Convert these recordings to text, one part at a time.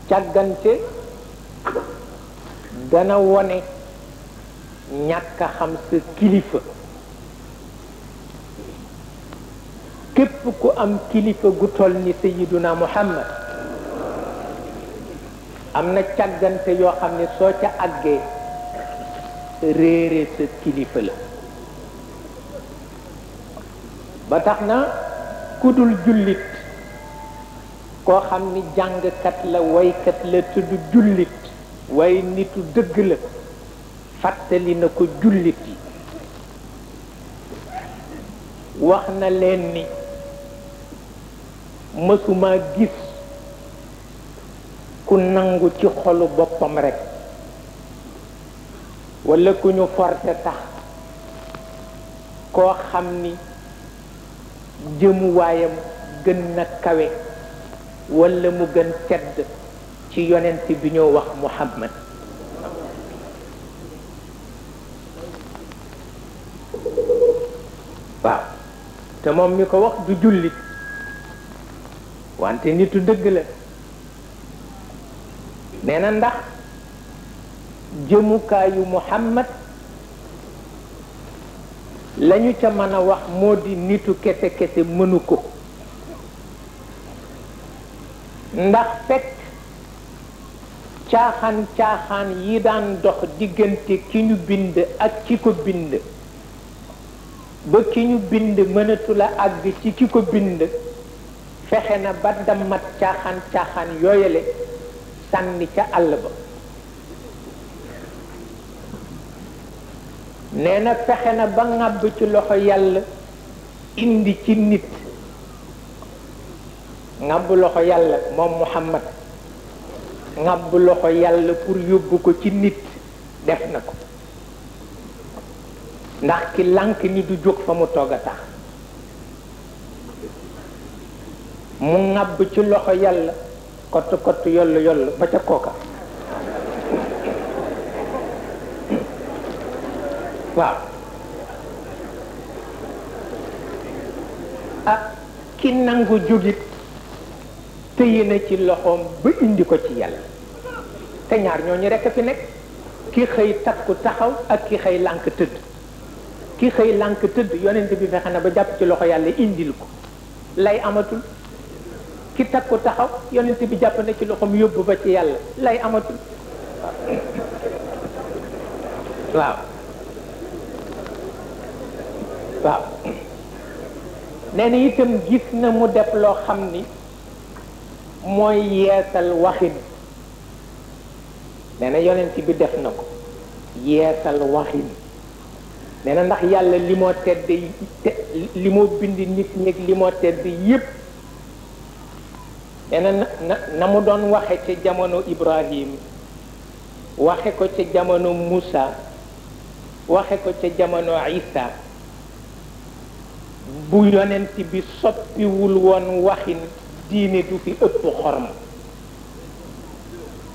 càggante dana wone ñàkk a xam sa kilifa. képp ku am kilifa gu toll ni Sayyiduna Muhammad am na càggante yoo xam ne soo ca àggee réere sa kilifa la. ba tax na ku dul jullit koo xam ni jàngkat la waykat la tudd jullit waaye nitu dëgg la fàttali na ko jullit yi wax na leen ni mësuma gis ku nangu ci xolu boppam rekk walla ku ñu forcé tax koo xam ni jëmuwaayam gën na kawe walla mu gën tedd ci yonent bi ñoo wax Muhammad. waaw te moom mi ko wax du jullit wante nitu dëgg la. nee na ndax jëmukaayu Muhammad lañu ca mën a wax moo di nitu kese kese mënu ko. ndax fekk caaxaan yi daan dox diggante ki ñu bind ak ki ko bind ba ki ñu bind mënatula àgg ci ki ko bind fexe na ba dammat caaxaan yooyale sànni ca àll ba. nee na fexe na ba ŋàbb ci loxo yàlla indi ci nit. ŋàbb loxo yàlla moom Muhammad ŋàbb loxo yàlla pour yóbbu ko ci nit def na ko. ndax ki lànk ni du jóg fa mu toog a tax mu ŋàbb ci loxo yàlla kott yoll ba ca kooka. waaw ki nangu jógit tëye na ci loxoom ba indi ko ci yàlla te ñaar ñooñu rekk fi nekk ki xëy takku taxaw ak ki xëy lànk tëdd. ki xëy lànk tëdd yonent bi fexe na ba jàpp ci loxo yàlla indil ko lay amatul. ki takku taxaw yonent bi jàpp na ci loxoom yóbbu ba ci yàlla lay amatul. waaw waaw nee na itam gis na mu def loo xam ni mooy yeesal waxin. nee na yonent bi def na ko yeesal waxin. nee na ndax yàlla li moo tedd li moo bind nit ñi li moo tedd yépp nee na mu doon waxe ca jamono Ibrahim waxe ko ca jamono Musa waxe ko ca jamono Isa bu yonent bi soppiwul woon waxin diine du fi ëpp xorm.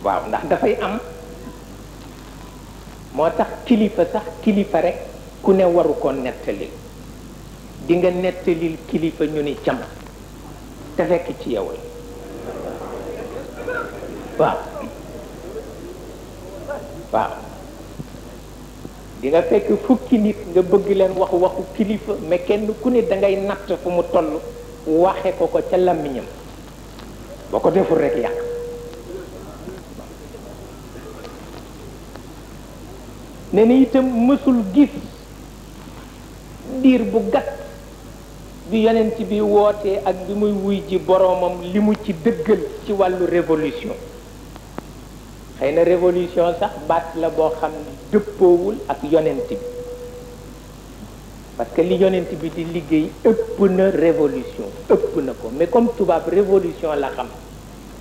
waaw ndax dafay am moo tax kilifa sax kilifa rek ku ne waru ko nettali di nga nettalil kilifa ñu ni cam te fekk ci yow la. waaw waaw di nga fekk fukki nit nga bëgg leen waxu kilifa mais kenn ku ne da ngay natt fu mu toll waxe ko ca làmmiñam boo ko deful rek yàq. nee na itam mësul gis diir bu gàtt bi yonent bi wootee ak bi muy wuy ji boroomam li mu ci dëggal ci wàllu révolution. xëy na révolution sax baat la boo xam ne dëppoowul ak yonent bi parce que li yonent bi di liggéey ëpp na révolution ëpp na ko mais comme tubaab révolution la xam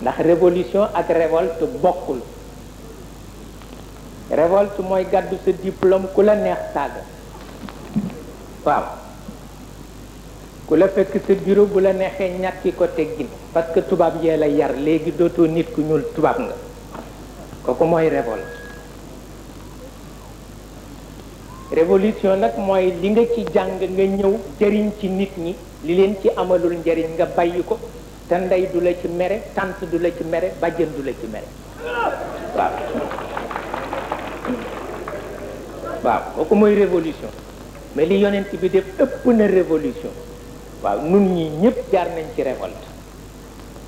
ndax révolution ak révolte bokkul. révolte mooy gàddu sa diplôme ku la neex saaga. waaw ku la fekk sa bureau bu la neexee ñàkki ko teggin parce que tubaab yee la yar léegi dootoo nit ku ñuul tubaab nga kooku mooy révolte. révolution nag mooy li nga ci jàng nga ñëw jëriñ ci nit ñi li leen ci amalul njëriñ nga bàyyi ko te ndey du la ci mere tante du la ci mere bàjjen du la ci mere waaw waaw kooku mooy révolution mais li yonent bi def ëpp na révolution waaw nun ñi ñëpp jaar nañ ci révolte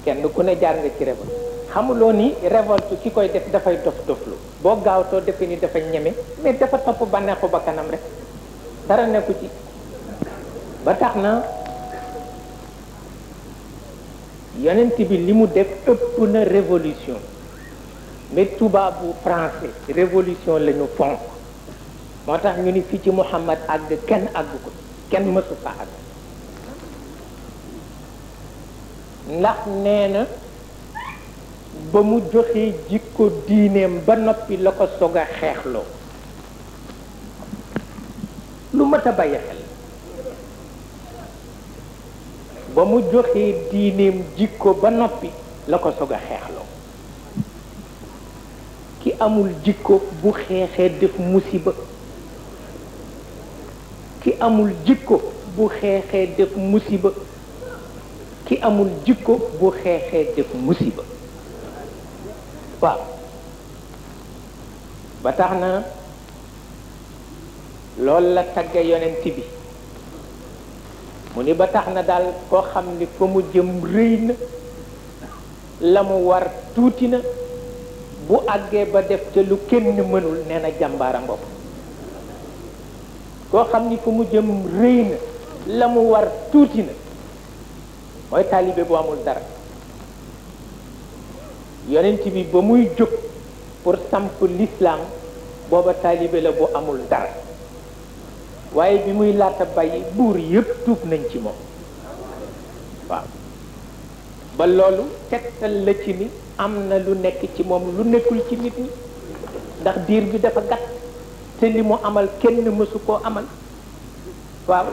kenn ku ne jaar nga ci révolte xamuloo ni révolte ki koy def dafay dof doflu boo gaawtoo defe ni dafa ñeme mais dafa topp bànneexu ba kanam rek dara nekku ci ba tax na yonent bi li mu def ëpp na révolution mais tubaabu français révolution la ñu fonk moo tax ñu ni fii ci Muhammad àgg kenn àgg ko kenn mësu fa àgg ndax nee na ba mu joxee jikko diineem ba noppi la ko soog a xeexloo lu mat a bàyyi xel ba mu joxee diineem jikko ba noppi la ko soog a xeexloo ki amul jikko bu xeexee def musiba ki amul jikko bu xeexee def musiba ki amul jikko bu xeexee def musiba waaw ba tax na loolu la tagge yonent bi mu ni ba tax na daal koo xam ni fa mu jëm rëy na la mu war tuuti na bu àggee ba def te lu kenn mënul nee na jàmbaara ngopp koo xam ni fa mu jëm rëy na la mu war tuuti na mooy taalibe bu amul dara yonent bi ba muy jóg pour samp l'islam booba taalibe la bu amul dara waaye bi muy laata bàyyi buur yépp tuub nañ ci moom waaw ba loolu tegtal la ci ni am na lu nekk ci moom lu nekkul ci nit ñi ndax diir bi dafa gàtt te li mu amal kenn mësu koo amal waaw